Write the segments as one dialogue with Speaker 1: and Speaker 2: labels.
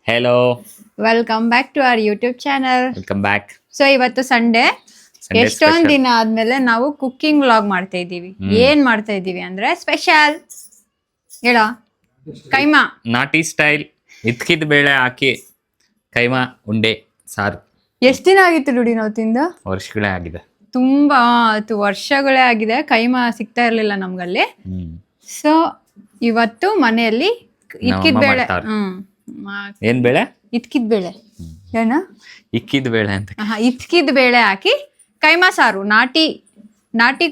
Speaker 1: Hello,
Speaker 2: welcome back to our YouTube channel.
Speaker 1: Welcome back.
Speaker 2: So ಇವತ್ತು Sunday, ಎಷ್ಟೊಂದ್ ದಿನ ಆದ್ಮೇಲೆ ನಾವು ಕುಕ್ಕಿಂಗ್ ವ್ಲಾಗ್ ಮಾಡ್ತಾ ಇದ್ದೀವಿ. ಏನ್ ಮಾಡ್ತಾ ಇದ್ದೀವಿ ಅಂದ್ರೆ ಸ್ಪೆಷಲ್ ಹೇಳೋ ಕೈಮಾ
Speaker 1: ನಾಟಿ ಸ್ಟೈಲ್ ಇದ್ಕಿದ ಬೇಳೆ ಹಾಕಿ ಕೈಮಾ ಉಂಡೆ ಸಾರು.
Speaker 2: ಎಷ್ಟ್ ದಿನ ಆಗಿತ್ತು ಡುಡಿ ನಾವು ತಿಂದು?
Speaker 1: ವರ್ಷಗಳೇ ಆಗಿದೆ,
Speaker 2: ತುಂಬಾ ವರ್ಷಗಳೇ ಆಗಿದೆ. ಕೈಮಾ ಸಿಗ್ತಾ ಇರ್ಲಿಲ್ಲ ನಮ್ಗಲ್ಲಿ. ಸೊ ಇವತ್ತು ಮನೆಯಲ್ಲಿ ಇಕ್ಕಿದ ಬೇಳೆ,
Speaker 1: ಏನ್ ಬೇಳೆ?
Speaker 2: ಇದ್ಕಿದ ಬೇಳೆ ಏನ
Speaker 1: ಇಕ್ಕಿದ ಬೇಳೆ ಅಂತ,
Speaker 2: ಇದ್ಕಿದ ಬೇಳೆ ಹಾಕಿ ಕೈಮಾ ಸಾರು, ನಾಟಿ ನಾಟಿ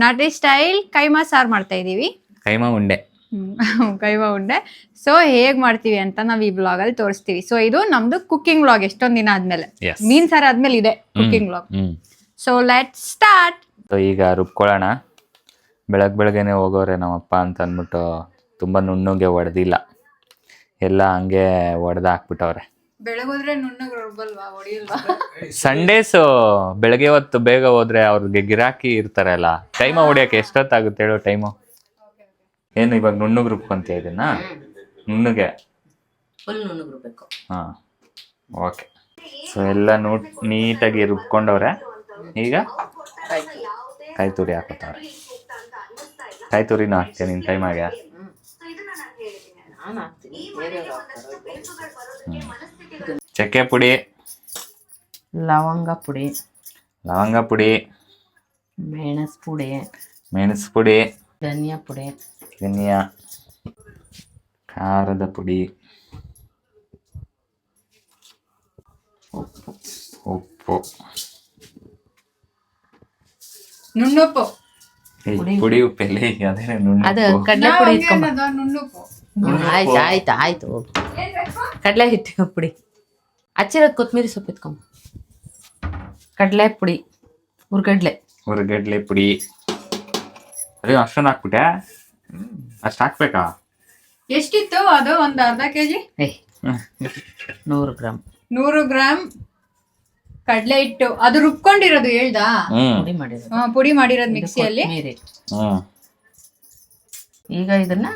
Speaker 1: ನಾಟಿ ಸ್ಟೈಲ್
Speaker 2: ಕೈಮಾ ಸಾರು ಮಾಡ್ತಾ ಇದೀವಿ.
Speaker 1: ಕೈಮಾ ಉಂಡೆ.
Speaker 2: ಕೈಮಾ ಉಂಡೆ. ಸೊ ಹೇಗ್ ಮಾಡ್ತೀವಿ ಅಂತ ನಾವ್ ಈ ಬ್ಲಾಗ್ ಅಲ್ಲಿ ತೋರಿಸ್ತೀವಿ. ಸೊ ಇದು ನಮ್ದು ಕುಕ್ಕಿಂಗ್ ವ್ಲಾಗ್. ಎಷ್ಟೊಂದ್ ದಿನ ಆದ್ಮೇಲೆ, ಮೀನ್ ಸಾರು ಆದ್ಮೇಲೆ ಇದೆ cooking vlog. So let's start.
Speaker 1: ಈಗ ರುಬ್ಕೊಳ್ಳೋಣ. ಬೆಳಗ್ಗೆನೆ ಹೋಗೋರೆ ನಮ್ಮಪ್ಪ ಅಂತ ಅಂದ್ಬಿಟ್ಟು ತುಂಬಾ ನುಣ್ಣಗೆ ಹೊಡೆದಿಲ್ಲ, ಎಲ್ಲ ಹಂಗೆ ಹೊಡೆದ ಹಾಕ್ಬಿಟ್ಟವ್ರೆ.
Speaker 2: ಬೆಳಗೋದ್ರೆ ನುಣ್ಣಗೆ ರುಬ್ಬಲ್ವಾ, ಹೊಡಿಯಲ್ವಾ?
Speaker 1: ಸಂಡೇಸ್ ಬೆಳಗ್ಗೆ ಹೊತ್ತು ಬೇಗ ಹೋದ್ರೆ ಅವ್ರಿಗೆ ಗಿರಾಕಿ ಇರ್ತಾರಲ್ಲ, ಕೈಮಾ ಹೊಡಿಯಕ್ಕೆ ಎಷ್ಟೊತ್ತಾಗುತ್ತೆ ಹೇಳೋ ಟೈಮು? ಏನು ಇವಾಗ ನುಣ್ಣಗೆ ರುಬ್ಕೊಂತೀಯ ಇದನ್ನ? ನುಣ್ಣಗೆ ಹಾ, ಓಕೆ. ಸೊ ಎಲ್ಲ ನೀಟಾಗಿ ರುಬ್ಕೊಂಡವ್ರೆ. ಈಗ ಕಾಯಿ ತುರಿ ಹಾಕೋತಾವ್ರೆ. ಕಾಯಿ ತುರಿನೂ ಹಾಕ್ತೀಯ ನಿನ್ ಕೈಮಾಗೆ? ಚಕ್ಕೆ ಪುಡಿ,
Speaker 3: ಲವಂಗ ಪುಡಿ,
Speaker 1: ಮೆಣಸು ಪುಡಿ,
Speaker 3: ಧನಿಯಾ,
Speaker 1: ಖಾರದ ಪುಡಿ, ಉಪ್ಪು,
Speaker 2: ನುಣ್ಣುಪ್ಪು.
Speaker 1: ಪುಡಿ ಉಪ್ಪೆಲ್ಲಿ ಅದೇನೆ
Speaker 3: ಅದು
Speaker 1: ನುಣ್ಣು.
Speaker 3: ಕಡಲೆ ಪುಡಿ ಇಟ್ಕೊಂಬ.
Speaker 2: ನುಣ್ಣುಪ್ಪು.
Speaker 3: ಆಯ್ತು ಕಡಲೆ ಹಿಟ್ಟು ಪುಡಿ, ಹಚ್ಚಿರೋದು ಕೊತ್ತಂಬರಿ ಸೊಪ್ಪು ಇಟ್ಕೊಂಬ. ಕಡಲೆ ಪುಡಿ,
Speaker 1: ಹುರ್ಗಡ್ಲೆ ಪುಡಿ. ಅದೇ ಅಷ್ಟೊಂದು ಹಾಕ್ಬಿಟ್ಟೆ? ಅಷ್ಟು ಹಾಕ್ಬೇಕಾ?
Speaker 2: ಎಷ್ಟಿತ್ತು ಅದು? ಒಂದು ಅರ್ಧ ಕೆಜಿ,
Speaker 3: 100 ಗ್ರಾಮ್
Speaker 2: 100 ಗ್ರಾಮ್ ಕಡಲೆ ಹಿಟ್ಟು. ಅದು ರುಬ್ಕೊಂಡಿರೋದು ಹೇಳ್ದಾ? ಪುಡಿ ಮಾಡಿರೋದು ಮಿಕ್ಸಿಯಲ್ಲಿ.
Speaker 3: ಈಗ ಇದನ್ನ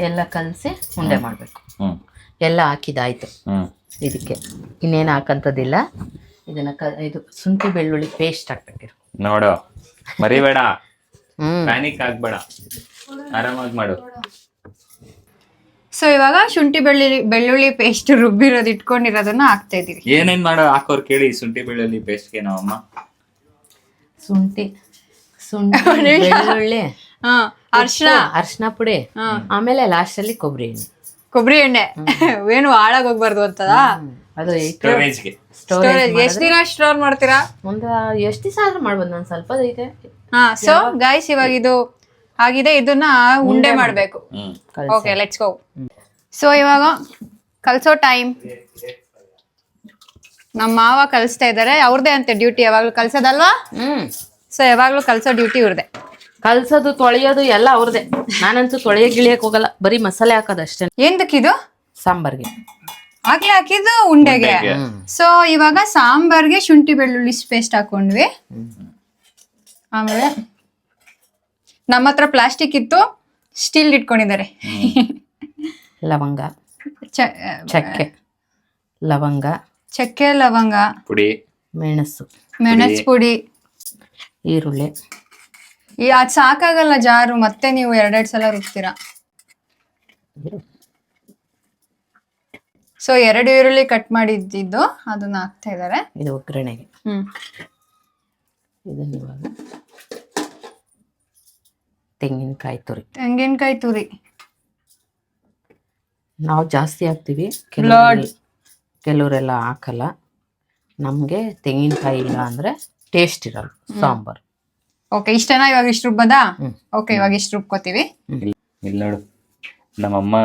Speaker 3: ಎಲ್ಲ ಕಲಸಿ ಉಂಡೆ ಮಾಡ್ಬೇಕು. ಎಲ್ಲ ಹಾಕಿದಾಯ್ತು. ಇದಕ್ಕೆ ಇನ್ನೇನು ಹಾಕಂತದಿಲ್ಲ. ಇದನ್ನ ಇದು ಶುಂಠಿ ಬೆಳ್ಳುಳ್ಳಿ ಪೇಸ್ಟ್ ಹಾಕ್ಬೇಕು.
Speaker 1: ನೋಡು, ಮರಿಬೇಡ, ಪ್ಯಾನಿಕ್ ಆಗ್ಬೇಡ, ಆರಾಮಾಗಿ ಮಾಡು.
Speaker 2: ಸೊ ಇವಾಗ ಶುಂಠಿ ಬೆಳ್ಳುಳ್ಳಿ ಪೇಸ್ಟ್ ರುಬ್ಬಿರೋದು ಇಟ್ಕೊಂಡಿರೋದನ್ನ ಹಾಕ್ತಾ ಇದೀವಿ.
Speaker 1: ಏನೇನ್ ಮಾಡೋ ಹಾಕೋರ್ ಕೇಳಿ. ಶುಂಠಿ ಬೆಳ್ಳುಳ್ಳಿ ಪೇಸ್ಟ್ಗೆ ನಾವಮ್ಮ
Speaker 3: ಶುಂಠಿ ಬೆಳ್ಳುಳ್ಳಿ, ಅರ್ಶಿನ ಪುಡಿ, ಆಮೇಲೆ ಲಾಸ್ಟ್ ಅಲ್ಲಿ ಕೊಬ್ಬರಿ ಎಣ್ಣೆ.
Speaker 2: ಏನು ಹಾಳಾಗ್ ಹೋಗ್ಬಾರ್ದು ಅಂತದ.
Speaker 3: ಅದು
Speaker 1: ಸ್ಟೋರೇಜ್ಗೆ.
Speaker 2: ಎಷ್ಟ್ ದಿನ ಸ್ಟೋರ್ ಮಾಡ್ತೀರಾ?
Speaker 3: ಎಷ್ಟು ದಿವಸ ಆದ್ರೂ ಮಾಡ್ಬೋದು. ನಾನು ಸ್ವಲ್ಪ ಐತೆ.
Speaker 2: ಸೊ ಗೈಸ್, ಇವಾಗ ಇದು ಆಗಿದೆ, ಇದನ್ನ ಉಂಡೆ ಮಾಡ್ಬೇಕು. Okay, let's go. ಸೊ ಇವಾಗ ಕಲ್ಸೋ ಟೈಮ್. ನಮ್ಮ ಮಾವ ಕಲಿಸ್ತಾ ಇದಾರೆ. ಅವ್ರದೇ ಅಂತೆ ಡ್ಯೂಟಿ, ಯಾವಾಗ್ಲೂ ಕಲ್ಸೋದಲ್ವಾ? ಸೊ ಯಾವಾಗ್ಲೂ ಕಲ್ಸೋ ಡ್ಯೂಟಿ ಇವ್ರದೇ.
Speaker 3: ಕಲ್ಸೋದು ತೊಳೆಯೋದು ಎಲ್ಲ ಅವ್ರದೇ. ನಾನಂತೂ ಗಿಳಿಯಕ್ ಹೋಗಲ್ಲ, ಬರೀ ಮಸಾಲೆ ಹಾಕೋದು ಅಷ್ಟೇ.
Speaker 2: ಎಂದಕ್ಕಿದು?
Speaker 3: ಸಾಂಬಾರ್ಗೆ
Speaker 2: ಹಾಕಿದ್ದು ಉಂಡೆಗೆ. ಸೊ ಇವಾಗ ಸಾಂಬಾರ್ಗೆ ಶುಂಠಿ ಬೆಳ್ಳುಳ್ಳಿ ಪೇಸ್ಟ್ ಹಾಕೊಂಡ್ವಿ. ಆಮೇಲೆ ನಮ್ಮ ಹತ್ರ ಪ್ಲಾಸ್ಟಿಕ್ ಇತ್ತು, ಸ್ಟೀಲ್ ಇಟ್ಕೊಂಡಿದ್ದಾರೆ.
Speaker 3: ಲವಂಗ, ಚಕ್ಕೆ,
Speaker 2: ಲವಂಗ
Speaker 1: ಪುಡಿ,
Speaker 3: ಮೆಣಸು
Speaker 2: ಪುಡಿ,
Speaker 3: ಈರುಳ್ಳಿ.
Speaker 2: ಅದ್ ಸಾಕಾಗಲ್ಲ ಜಾರು, ಮತ್ತೆ ನೀವು 2 ಸಲ ರುಬ್ತೀರಾ. ಸೊ 2 ಈರುಳ್ಳಿ ಕಟ್ ಮಾಡಿದ್ದು ಅದನ್ನ ಹಾಕ್ತಾ ಇದಾರೆ.
Speaker 3: ಇದು ಒಗ್ಗರಣೆಗೆ. ಇದನ್ನ ಇವಾಗ ತೆಂಗಿನಕಾಯಿ ತುರಿ ನಾವು ಜಾಸ್ತಿ ಹಾಕ್ತಿವಿ, ಕೆಲವರೆಲ್ಲ ಹಾಕಲ್ಲ. ನಮ್ಗೆ ತೆಂಗಿನಕಾಯಿ ಇಲ್ಲ ಅಂದ್ರೆ ಟೇಸ್ಟ್ ಇರಲ್ಲ ಸಾಂಬಾರ್.
Speaker 2: ಓಕೆ, ಇಷ್ಟೇನಾ? ಇವಾಗ ಇಷ್ಟು ರುಬ್ಬದಾ? ಓಕೆ, ಇವಾಗ ಇಷ್ಟು ರುಬ್ಕೋತೀವಿ.
Speaker 1: ಇಲ್ಲಿ ನೋಡು, ನಮ್ಮಮ್ಮ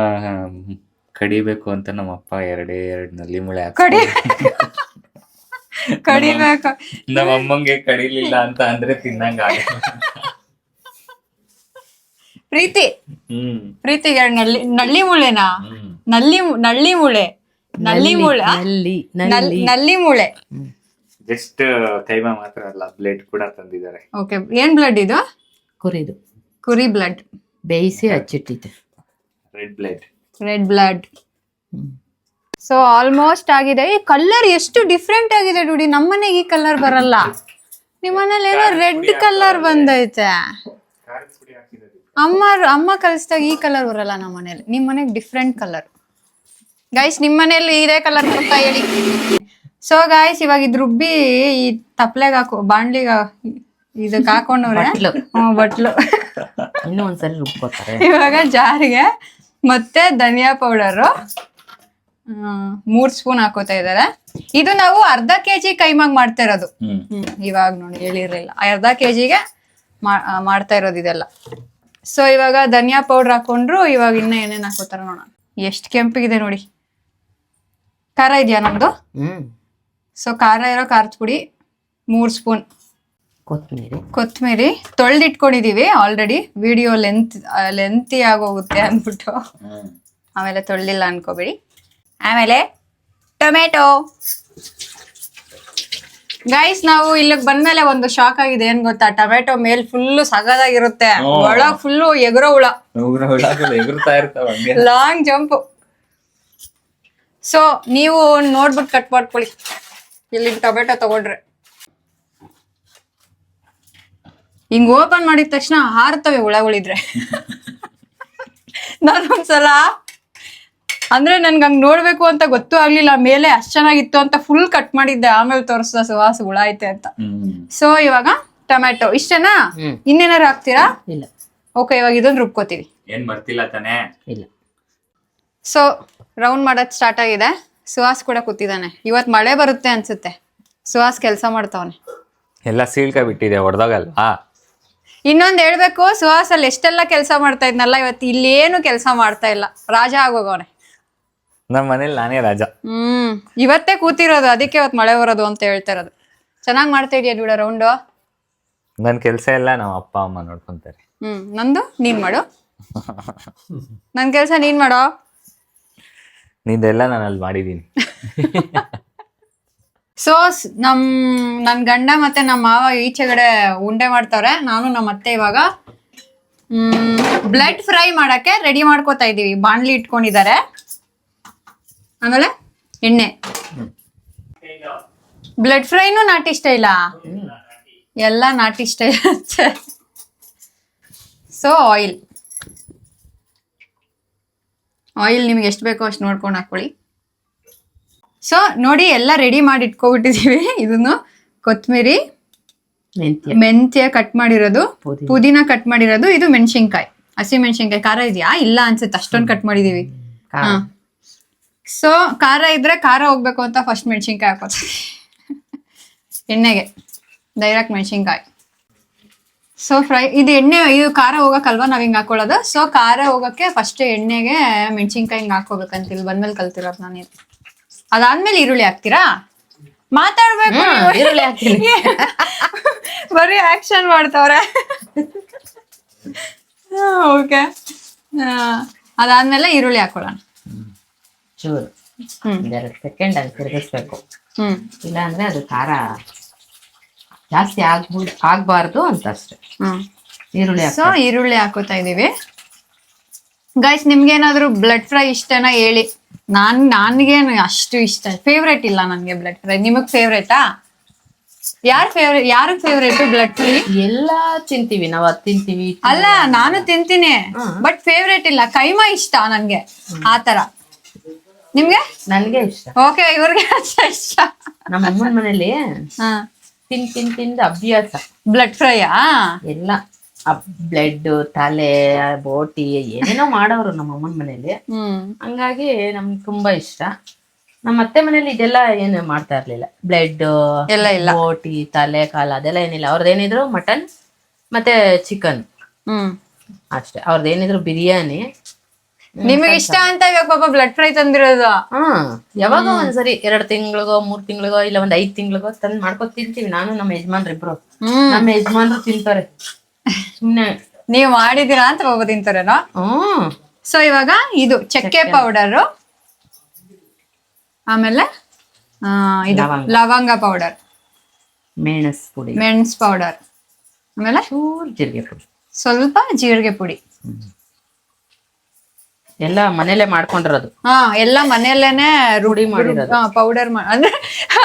Speaker 1: ಕಡಿಬೇಕು ಅಂತ ನಮ್ಮಪ್ಪ 2 ನಲ್ಲಿ ಮುಳೆ
Speaker 2: ಕಡಿಬೇಕು.
Speaker 1: ನಮ್ಮಮ್ಮಂಗೆ ಕಡಿಲಿಲ್ಲ ಅಂತ ಅಂದ್ರೆ ತಿನ್ನಂಗ
Speaker 2: ಪ್ರೀತಿಗೆ ನಳ್ಳಿ ಮುಳೆನಾ? ನಳ್ಳಿ ಮುಳೆ.
Speaker 1: ಜಸ್ಟ್ ಕೈಮಾ ಮಾತ್ರ ಅಲ್ಲ, ಬ್ಲಡ್ ಕೂಡ ತಂದಿದ್ದಾರೆ.
Speaker 2: ಓಕೆ, ಏನ್ ಬ್ಲಡ್ ಇದು?
Speaker 3: ಕುರಿ
Speaker 2: ಬ್ಲಡ್
Speaker 3: ಬೇಯಿಸಿ ಹಚ್ಚಿಟ್ಟಿದ್ದೆ.
Speaker 1: Red blood.
Speaker 2: Red blood. So almost ಆಗಿದೆ. ಈ ಕಲರ್ ಎಷ್ಟು ಡಿಫ್ರೆಂಟ್ ಆಗಿದೆ ನೋಡಿ. ನಮ್ಮನೆಗೆ ಈ ಕಲರ್ ಬರಲ್ಲ, ನಿಮ್ಮ ಮನೇಲಿ ಏನೋ ರೆಡ್ ಕಲರ್ ಬಂದೈತೆ. ಅಮ್ಮ ಕಲಿಸಿದಾಗ ಈ ಕಲರ್ ಬರಲ್ಲ ನಮ್ಮ ಮನೇಲಿ. ನಿಮ್ಮ ಮನೆಗೆ ಡಿಫ್ರೆಂಟ್ ಕಲರ್. ಗೈಸ್ ನಿಮ್ಮ ಮನೇಲಿ ಇದೇ ಕಲರ್ ಬರ್ತಾ ಹೇಳಿ. ಸೊ ಗಾಯ್ಸ್ ಇವಾಗ ಇದ್ ರುಬ್ಬಿ ಈ ತಪ್ಲೆಗೆ ಹಾಕೋ ಬಾಣ್ಲಿಗೆ ಇದಕ್ಕೆ ಹಾಕೊಂಡವ್ರೆ ಬಟ್ಲು.
Speaker 3: ಇನ್ನೂ ಒಂದ್ಸರಿ ರುಬ್ಕೋತಾರೆ.
Speaker 2: ಇವಾಗ ಜಾರಿಗೆ ಮತ್ತೆ ಧನಿಯಾ ಪೌಡರು 3 ಸ್ಪೂನ್ ಹಾಕೋತಾ ಇದಾರೆ. ಇದು ನಾವು ಅರ್ಧ ಕೆಜಿ ಕೈಮಾಗ್ ಮಾಡ್ತಾ ಇರೋದು. ಇವಾಗ ನೋಡಿ ಹೇಳಿರ್ಲಿಲ್ಲ, ಅರ್ಧ ಕೆಜಿಗೆ ಮಾಡ್ತಾ ಇರೋದು ಇದೆಲ್ಲ. ಸೊ ಇವಾಗ ಧನಿಯಾ ಪೌಡರ್ ಹಾಕೊಂಡ್ರು. ಇವಾಗ ಇನ್ನ ಏನೇನ್ ಹಾಕೋತಾರ ನೋಡೋಣ. ಎಷ್ಟು ಕೆಂಪಿಗಿದೆ ನೋಡಿ. ಖಾರ ಇದೆಯಾ ನಮ್ದು? ಸೊ ಖಾರ ಇರೋ ಖಾರದ ಪುಡಿ 3 ಸ್ಪೂನ್. ಕೊತ್ತಂಬರಿ ತೊಳೆದಿಟ್ಕೊಂಡಿದೀವಿ ಆಲ್ರೆಡಿ. ವಿಡಿಯೋ ಲೆಂತಿ ಆಗೋಗುತ್ತೆ ಅಂದ್ಬಿಟ್ಟು ಆಮೇಲೆ ತೊಳೆದಿಲ್ಲ ಅನ್ಕೋಬೇಡಿ. ಆಮೇಲೆ ಟೊಮೆಟೊ. ಗೈಸ್ ನಾವು ಇಲ್ಲಿಗೆ ಬಂದ್ಮೇಲೆ ಒಂದು ಶಾಕ್ ಆಗಿದೆ. ಏನ್ ಗೊತ್ತಾ, ಟೊಮೆಟೊ ಮೇಲ್ ಫುಲ್ಲು ಸಗದಾಗಿರುತ್ತೆ, ಒಳಗ್ ಫುಲ್ಲು ಎಗರೋ ಹುಳ, ಲಾಂಗ್ ಜಂಪ್. ಸೊ ನೀವು ನೋಡ್ಬಿಟ್ಟು ಕಟ್ ಮಾಡ್ಕೊಳ್ಳಿ ಇಲ್ಲಿ ಟೊಮೆಟೊ ತಗೊಂಡ್ರೆ. ಹಿಂಗ್ ಓಪನ್ ಮಾಡಿದ ತಕ್ಷಣ ಹಾರ್ತವೆ ಹುಳಗಳಿದ್ರೆ. ನಾನೊಂದ್ಸಲ ಅಂದ್ರೆ ನನ್ಗೆ ಹಂಗ್ ನೋಡ್ಬೇಕು ಅಂತ ಗೊತ್ತೂ ಆಗ್ಲಿಲ್ಲ, ಮೇಲೆ ಅಷ್ಟ್ ಚೆನ್ನಾಗಿತ್ತು ಅಂತ ಫುಲ್ ಕಟ್ ಮಾಡಿದ್ದೆ. ಆಮೇಲೆ ತೋರಿಸ್ದ ಸುವಾಸ ಹುಳ ಐತೆ ಅಂತ. ಸೊ ಇವಾಗ ಟೊಮೆಟೊ ಇಷ್ಟೇನಾ? ಇನ್ನೇನಾರು ಹಾಕ್ತೀರಾ?
Speaker 3: ಇಲ್ಲ.
Speaker 2: ಓಕೆ, ಇವಾಗ ಇದನ್ನ ರುಬ್ಕೋತೀವಿ.
Speaker 1: ಏನ್ ಬರ್ತಿಲ್ಲ ತಾನೇ? ಇಲ್ಲ.
Speaker 2: ಸೊ ರೌಂಡ್ ಮಾಡೋದ್ ಸ್ಟಾರ್ಟ್ ಆಗಿದೆ. ಸುಹಾಸ್ ಕೂಡ ಕೂತಿದ್ದಾನೆ. ಇವತ್ ಮಳೆ ಬರುತ್ತೆ ಅನ್ಸುತ್ತೆ. ಸುಹಾಸ್ ಕೆಲಸ ಮಾಡ್ತಾವನೆ.
Speaker 1: ಎಲ್ಲ ಸೀಳ್ಕ ಬಿಟ್ಟಿದೆ, ಹೊಡೆದಾಗಲ್ವಾ?
Speaker 2: ಇನ್ನೊಂದ್ ಹೇಳ್ಬೇಕು, ಸುಹಾಸ್ ಅಲ್ಲಿ ಎಷ್ಟೆಲ್ಲ ಕೆಲಸ ಮಾಡ್ತಾ ಇದ್ನಲ್ಲ, ಇವತ್ತು ಇಲ್ಲೇನು ಕೆಲಸ ಮಾಡ್ತಾ ಇಲ್ಲ. ರಾಜ ಆಗೋಗವನೆ.
Speaker 1: ನಮ್ಮ ಮನೇಲಿ ನಾನೇ ರಾಜ.
Speaker 2: ಇವತ್ತೇ ಕೂತಿರೋದು, ಅದಕ್ಕೆ ಇವತ್ತು ಮಳೆ ಬರೋದು ಅಂತ ಹೇಳ್ತಾ ಇರೋದು. ಚೆನ್ನಾಗ್ ಮಾಡ್ತಾ ಇದೀಯ ಬಿಡ ರೌಂಡು.
Speaker 1: ನನ್ ಕೆಲ್ಸ ಎಲ್ಲ ನಮ್ಮ ಅಪ್ಪ ಅಮ್ಮ ನೋಡ್ಕೊಂತಾರೆ.
Speaker 2: ನಂದು ನೀನ್ ಮಾಡು. ನನ್ ಕೆಲ್ಸ ನೀನ್ ಮಾಡೋ.
Speaker 1: ನಿಂದೆಲ್ಲ ನಾನು ಅಲ್ಲಿ ಮಾಡಿದೀನಿ.
Speaker 2: ಸೊ ನನ್ ಗಂಡ ಮತ್ತೆ ನಮ್ಮ ಮಾವ ಈಚೆಗಡೆ ಉಂಡೆ ಮಾಡ್ತಾವ್ರೆ. ನಾನು ನಮ್ಮ ಅತ್ತೆ ಇವಾಗ ಬ್ಲಡ್ ಫ್ರೈ ಮಾಡಕ್ಕೆ ರೆಡಿ ಮಾಡ್ಕೋತಾ ಇದೀವಿ. ಬಾಣ್ಲಿ ಇಟ್ಕೊಂಡಿದ್ದಾರೆ. ಆಮೇಲೆ ಎಣ್ಣೆ. ಬ್ಲಡ್ ಫ್ರೈನು ನಾಟಿ ಸ್ಟೈಲಾ? ಎಲ್ಲ ನಾಟಿ ಸ್ಟೈಲ್. ಸೊ ಆಯಿಲ್ ನಿಮ್ಗೆ ಎಷ್ಟು ಬೇಕೋ ಅಷ್ಟು ನೋಡ್ಕೊಂಡು ಹಾಕೊಳ್ಳಿ. ಸೊ ನೋಡಿ ಎಲ್ಲ ರೆಡಿ ಮಾಡಿ ಇಟ್ಕೊಬಿಟ್ಟಿದೀವಿ. ಇದನ್ನು ಕೊತ್ತಂಬರಿ, ಮೆಂತ್ಯ ಕಟ್ ಮಾಡಿರೋದು, ಪುದೀನ ಕಟ್ ಮಾಡಿರೋದು, ಇದು ಮೆಣಸಿನ್ಕಾಯಿ, ಹಸಿ ಮೆಣಸಿನ್ಕಾಯಿ. ಖಾರ ಇದೆಯಾ? ಇಲ್ಲ ಅನ್ಸುತ್ತೆ, ಅಷ್ಟೊಂದು ಕಟ್ ಮಾಡಿದೀವಿ. ಸೊ ಖಾರ ಇದ್ರೆ ಖಾರ ಹೋಗ್ಬೇಕು ಅಂತ ಫಸ್ಟ್ ಮೆಣಸಿನ್ಕಾಯಿ ಹಾಕೋತೀವಿ ಎಣ್ಣೆಗೆ, ಡೈರೆಕ್ಟ್ ಮೆಣಸಿನ್ಕಾಯಿ. ಸೊ ಫ್ರೈ ಇದು ಎಣ್ಣೆ, ಇದು ಖಾರ ಹೋಗಕ್ಕಲ್ವಾ ನಾವ್ ಹಿಂಗ್ ಹಾಕೊಳ್ಳೋದು. ಸೊ ಖಾರ ಹೋಗಕ್ಕೆ ಫಸ್ಟ್ ಎಣ್ಣೆಗೆ ಮೆಣಸಿನ್ಕಾಯಿ ಹಿಂಗ್ ಹಾಕೋಬೇಕಂತ ಇಲ್ಲಿ ಬಂದ್ಮೇಲೆ ಕಲ್ತಿರೋದು ನಾನು. ಅದಾದ್ಮೇಲೆ ಈರುಳ್ಳಿ ಹಾಕ್ತೀರಾ? ಮಾತಾಡ್ಬೇಕು, ಬರೀ ಆಕ್ಷನ್ ಮಾಡ್ತವ್ರೆ. ಓಕೆ, ಅದಾದ್ಮೇಲೆ ಈರುಳ್ಳಿ ಹಾಕೊಳ್ಳೋಣ.
Speaker 3: ಚೂರು 2 ಸೆಕೆಂಡ್ ಅಲ್ಲಿ ತಿರುಗಿಸ್ಬೇಕು. ಇಲ್ಲ ಅಂದ್ರೆ ಅದು ಖಾರ ಜಾಸ್ತಿ ಆಗ್ಬಾರ್ದು ಅಂತ ಅಷ್ಟೇ. ಈರುಳ್ಳಿ.
Speaker 2: ಸೊ ಈರುಳ್ಳಿ ಹಾಕೋತಾ ಇದೀವಿ. ಗೈಸ್ ನಿಮ್ಗೇನಾದ್ರು ಬ್ಲಡ್ ಫ್ರೈ ಇಷ್ಟನಾ ಹೇಳಿ. ನನ್ಗೇನು ಅಷ್ಟು ಇಷ್ಟ, ಫೇವ್ರೇಟ್ ಇಲ್ಲ ನನ್ಗೆ ಬ್ಲಡ್ ಫ್ರೈ. ನಿಮಗ್ ಫೇವ್ರೇಟಾ? ಯಾರು ಫೇವ್ರೇಟ್ ಬ್ಲಡ್ ಫ್ರೈ?
Speaker 3: ಎಲ್ಲಾ ತಿಂತೀವಿ ನಾವು, ಅದು ತಿಂತೀವಿ.
Speaker 2: ಅಲ್ಲ, ನಾನು ತಿಂತೀನಿ, ಬಟ್ ಫೇವ್ರೇಟ್ ಇಲ್ಲ. ಕೈಮಾ ಇಷ್ಟ ನನ್ಗೆ, ಆತರ. ನಿಮ್ಗೆ?
Speaker 3: ನನ್ಗೆ ಇಷ್ಟ.
Speaker 2: ಓಕೆ, ಇವ್ರಿಗೆ ಇಷ್ಟ.
Speaker 3: ನಮ್ಮ ಅಮ್ಮನ ಮನೇಲಿ ತಿಂದು ಅಭ್ಯಾಸ.
Speaker 2: ಬ್ಲಡ್ ಫ್ರೈಯಾ?
Speaker 3: ಎಲ್ಲ ಬ್ಲಡ್, ತಲೆ, ಬೋಟಿ ಏನೇನೋ ಮಾಡೋರು ನಮ್ಮ ಅಮ್ಮನ ಮನೇಲಿ. ಹಂಗಾಗಿ ನಮ್ಗೆ ತುಂಬಾ ಇಷ್ಟ. ನಮ್ಮ ಅತ್ತೆ ಮನೇಲಿ ಇದೆಲ್ಲ ಏನು ಮಾಡ್ತಾ ಇರ್ಲಿಲ್ಲ. ಬ್ಲಡ್
Speaker 2: ಎಲ್ಲ ಇಲ್ಲ,
Speaker 3: ಬೋಟಿ, ತಲೆ, ಕಾಲ ಅದೆಲ್ಲ ಏನಿಲ್ಲ. ಅವ್ರದ್ದೇನಿದ್ರು ಮಟನ್ ಮತ್ತೆ ಚಿಕನ್ ಅಷ್ಟೇ. ಅವ್ರದ್ದೇನಿದ್ರು ಬಿರಿಯಾನಿ.
Speaker 2: ನಿಮಗೆ ಇಷ್ಟ ಅಂತ ಇವಾಗ ಪಾಪ ಬ್ಲಡ್ ಫ್ರೈ ತಂದಿರೋದು.
Speaker 3: ಯಾವಾಗ ಒಂದ್ಸರಿ 2 ತಿಂಗಳಿಗೋ 3 ತಿಂಗಳಿಗೋ ಇಲ್ಲ 5 ತಿಂಗಳಿಗೋ ತಂದ್ ಮಾಡ್ಕೊತ ತಿಂತೀವಿ. ನಾನು ನಮ್ಮ ಯಜಮಾನ್ರಿಬ್ರು. ನಮ್ಮ ಯಜಮಾನ್ರು ತಿಂತಾರೆ. ಸುಮ್ನೆ
Speaker 2: ನೀವ್ ಮಾಡಿದೀರಾ ಅಂತ ಪಾಪ ತಿಂತಾರೇನೋ. ಸೊ ಇವಾಗ ಇದು ಚಕ್ಕೆ ಪೌಡರ್, ಆಮೇಲೆ ಇದು ಲವಂಗ ಪೌಡರ್, ಮೆಣಸ್ ಪೌಡರ್, ಆಮೇಲೆ
Speaker 3: ಜೀರಿಗೆ ಪುಡಿ,
Speaker 2: ಸ್ವಲ್ಪ ಜೀರಿಗೆ ಪುಡಿ.
Speaker 3: ಎಲ್ಲ ಮನೇಲೆ ಮಾಡ್ಕೊಂಡಿರೋದು.
Speaker 2: ಹಾ ಎಲ್ಲ ಮನೆಯಲ್ಲೇನೆ
Speaker 3: ರೂಢಿ ಮಾಡಿರೋದು.
Speaker 2: ಪೌಡರ್ ಅಂದ್ರೆ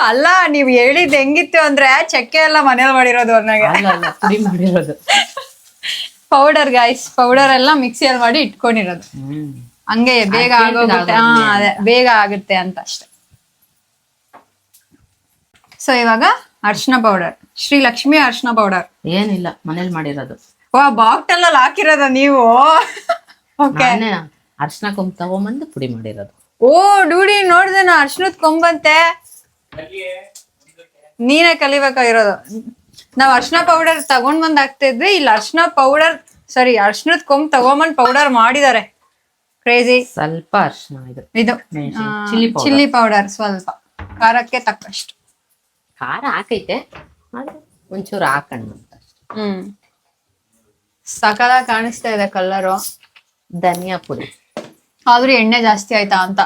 Speaker 2: ಅಲ್ಲ ನೀವ್ ಹೇಳಿದ್ ಹೆಂಗಿತ್ತು ಅಂದ್ರೆ ಚಕ್ಕೆ ಎಲ್ಲ ಮನೇಲಿ ಮಾಡಿರೋದು ಅನ್ನಂಗೆ.
Speaker 3: ಅಲ್ಲ ಪುಡಿ ಮಾಡಿರೋದು.
Speaker 2: ಪೌಡರ್ ಗಾಯ್ಸ್, ಪೌಡರ್ ಎಲ್ಲ ಮಿಕ್ಸಿಯಲ್ಲಿ ಮಾಡಿ ಇಟ್ಕೊಂಡಿರೋದು. ಹಂಗೆ ಬೇಗ ಆಗೋಗುತ್ತೆ. ಅದೇ ಬೇಗ ಆಗುತ್ತೆ ಅಂತ ಅಷ್ಟೆ. ಸೊ ಇವಾಗ ಅರ್ಶಿನ ಪೌಡರ್, ಶ್ರೀ ಲಕ್ಷ್ಮಿ ಅರ್ಶಿನ ಪೌಡರ್.
Speaker 3: ಏನಿಲ್ಲ, ಮನೇಲಿ ಮಾಡಿರೋದು.
Speaker 2: ಬಾಕ್ಟಲ್ ಅಲ್ಲಿ ಹಾಕಿರೋದ ನೀವು?
Speaker 3: ನಾನೇ ಅರ್ಶಿನ ಕೊಂಬ್ ತಗೊಂಬಂದು ಪುಡಿ ಮಾಡಿರೋದು.
Speaker 2: ಓ ಡೂಡಿ ನೋಡ್ದೇನ ಅರ್ಶಿನದ ಕೊಂಬಂತೆ. ನೀನೇ ಕಲಿಬೇಕಾಗಿರೋದು. ನಾವ್ ಅರ್ಶಿನ ಪೌಡರ್ ತಗೊಂಡ್ ಬಂದ್ ಹಾಕ್ತಾ ಇದ್ವಿ, ಇಲ್ಲಿ ಅರ್ಶಿನ ಪೌಡರ್ ಅರ್ಶಿನದ ಕೊಂಬ್ ತಗೊಂಬಂದ್ ಪೌಡರ್ ಮಾಡಿದಾರೆ. ಕ್ರೇಜಿ. ಸ್ವಲ್ಪ
Speaker 3: ಅರ್ಶಿನ
Speaker 2: ಇದು ಚಿಲ್ಲಿ ಪೌಡರ್, ಸ್ವಲ್ಪ ಖಾರಕ್ಕೆ ತಕ್ಕಷ್ಟು.
Speaker 3: ಖಾರ ಹಾಕೈತೆ, ಒಂಚೂರು ಹಾಕಣ್ಣ ಅಂತ.
Speaker 2: ಸಕಲಾಗಿ ಕಾಣಿಸ್ತಾ ಇದೆ ಕಲರು.
Speaker 3: ಧನಿಯಾ ಪುಡಿ.
Speaker 2: ಆದ್ರೂ ಎಣ್ಣೆ ಜಾಸ್ತಿ ಆಯ್ತಾ ಅಂತ?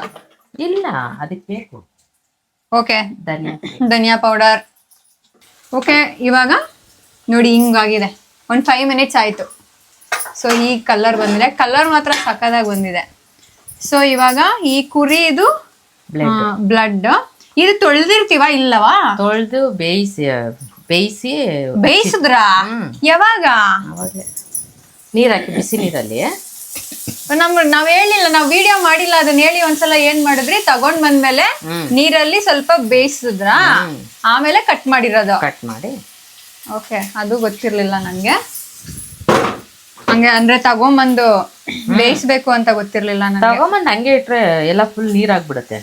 Speaker 3: ಇಲ್ಲ, ಅದಕ್ಕೆ ಬೇಕು.
Speaker 2: ಓಕೆ, ಧನಿಯಾ ಪೌಡರ್. ಓಕೆ, ಇವಾಗ ನೋಡಿ ಹಿಂಗಾಗಿದೆ. ಒಂದು 5 ಮಿನಿಟ್ಸ್ ಆಯ್ತು. ಸೊ ಈ ಕಲರ್ ಬಂದಿದೆ, ಕಲರ್ ಮಾತ್ರ ಸಕ್ಕದಾಗಿ ಬಂದಿದೆ. ಸೊ ಇವಾಗ ಈ ಕುರಿದು ಬ್ಲಡ್ ಇದು ತೊಳೆದಿರ್ತೀವ ಇಲ್ಲವಾ?
Speaker 3: ತೊಳೆದು
Speaker 2: ಬೇಯಿಸಿದ್ರಾ? ಯಾವಾಗ?
Speaker 3: ನೀರ್ ಹಾಕಿ ಬಿಸಿ ನೀರಲ್ಲಿ.
Speaker 2: ನಾವ್ ಹೇಳಿಲ್ಲ, ನಾವ್ ವಿಡಿಯೋ ಮಾಡಿಲ್ಲ, ಅದನ್ನ ಹೇಳಿ ಒಂದ್ಸಲ. ಏನ್ ಮಾಡಿದ್ರಿ? ತಗೊಂಡ್ ಬಂದ್ಮೇಲೆ ನೀರಲ್ಲಿ ಸ್ವಲ್ಪ ಬೇಯಿಸಿದ್ರ, ಆಮೇಲೆ ಕಟ್ ಮಾಡಿರೋದು.
Speaker 3: ಕಟ್ ಮಾಡಿ.
Speaker 2: ಓಕೆ, ಅದು ಗೊತ್ತಿರ್ಲಿಲ್ಲ ನಂಗೆ. ಹಂಗೆ ಅಂದ್ರೆ ತಗೊಂಬಂದು ಬೇಯಿಸ್ಬೇಕು ಅಂತ ಗೊತ್ತಿರ್ಲಿಲ್ಲ ನಂಗೆ.
Speaker 3: ತಗೊಂಬಂದ್ ಹಂಗೆ ಇಟ್ರೆ ಎಲ್ಲ ಫುಲ್ ನೀರ್ ಆಗ್ಬಿಡುತ್ತೆ.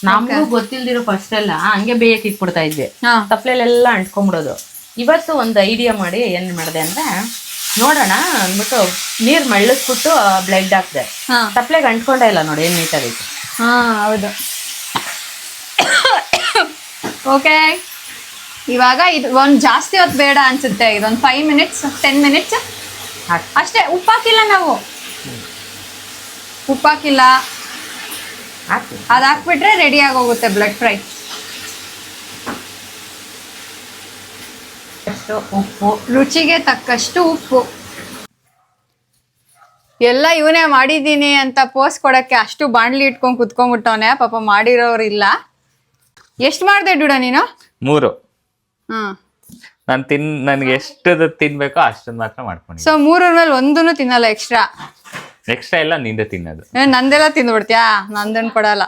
Speaker 3: ನಮಗೂ ಗೊತ್ತಿಲ್ದಿರೋ ಫಸ್ಟ್ ಎಲ್ಲ ಹಂಗೆ ಬೇಯಕ್ ಇಟ್ಬಿಡ್ತಾ ಇದ್ವಿ, ತಪ್ಲೆಲೆಲ್ಲ ಅಂಟ್ಕೊಂಡ್ಬಿಡೋದು. ಇವತ್ತು ಒಂದು ಐಡಿಯಾ ಮಾಡಿ ಏನ್ ಮಾಡಿದೆ ಅಂದ್ರೆ, ನೋಡೋಣ ಅಂದ್ಬಿಟ್ಟು ನೀರ್ ಮಳ್ಳಿಸ್ಬಿಟ್ಟು ಬ್ಲಡ್ ಹಾಕ್ದೆ. ತಪ್ಲೆಗೆ ಅಂಟ್ಕೊಂಡೇ ಇಲ್ಲ ನೋಡಿ, ಏನ್ ನೀಟಾಗೈತೆ.
Speaker 2: ಹೌದು. ಓಕೆ, ಇವಾಗ ಇದು ಒಂದ್ ಜಾಸ್ತಿ ಹೊತ್ತು ಬೇಡ ಅನ್ಸುತ್ತೆ. ಇದೊಂದು 5 ಮಿನಿಟ್ಸ್ 10 ಮಿನಿಟ್ಸ್ ಅಷ್ಟೇ. ಉಪ್ಪಾಕಿಲ್ಲ ನಾವು, ಉಪ್ಪಾಕಿಲ್ಲ. ಅದ್ ಹಾಕ್ಬಿಟ್ರೆ ರೆಡಿ ಆಗೋಗುತ್ತೆ ಬ್ಲಡ್ ಫ್ರೈ.
Speaker 3: ಉಪ್ಪು,
Speaker 2: ರುಚಿಗೆ ತಕ್ಕಷ್ಟು ಉಪ್ಪು. ಎಲ್ಲ ಇವನೇ ಮಾಡಿದೀನಿ ಅಂತ ಪೋಸ್ ಕೊಡಕ್ಕೆ ಅಷ್ಟು ಬಾಣ್ಲಿ ಇಟ್ಕೊಂಡ್ ಕುತ್ಕೊಂಡ್ಬಿಟ್ಟವನೆ. ಪಾಪ ಮಾಡಿರೋರಿಲ್ಲ. ಎಷ್ಟು ಮಾಡ್ದೆ ಡುಡ ನೀನು?
Speaker 1: 3. ನನ್ಗೆ ಎಷ್ಟು ತಿನ್ಬೇಕೋ ಅಷ್ಟೊಂದು ಮಾತ್ರ ಮಾಡ್ಕೊಂಡು.
Speaker 2: ಸೊ 3 ಮೇಲೆ ಒಂದೂ ತಿನ್ನಲ್ಲ ಎಕ್ಸ್ಟ್ರಾ
Speaker 1: ಎಲ್ಲ ನಿಂದೆ ತಿನ್ನೋದು.
Speaker 2: ನಂದೆಲ್ಲ ತಿಂದ್ಬಿಡ್ತೀಯಾ? ನಂದನ್ ಕೊಡಲ್ಲ.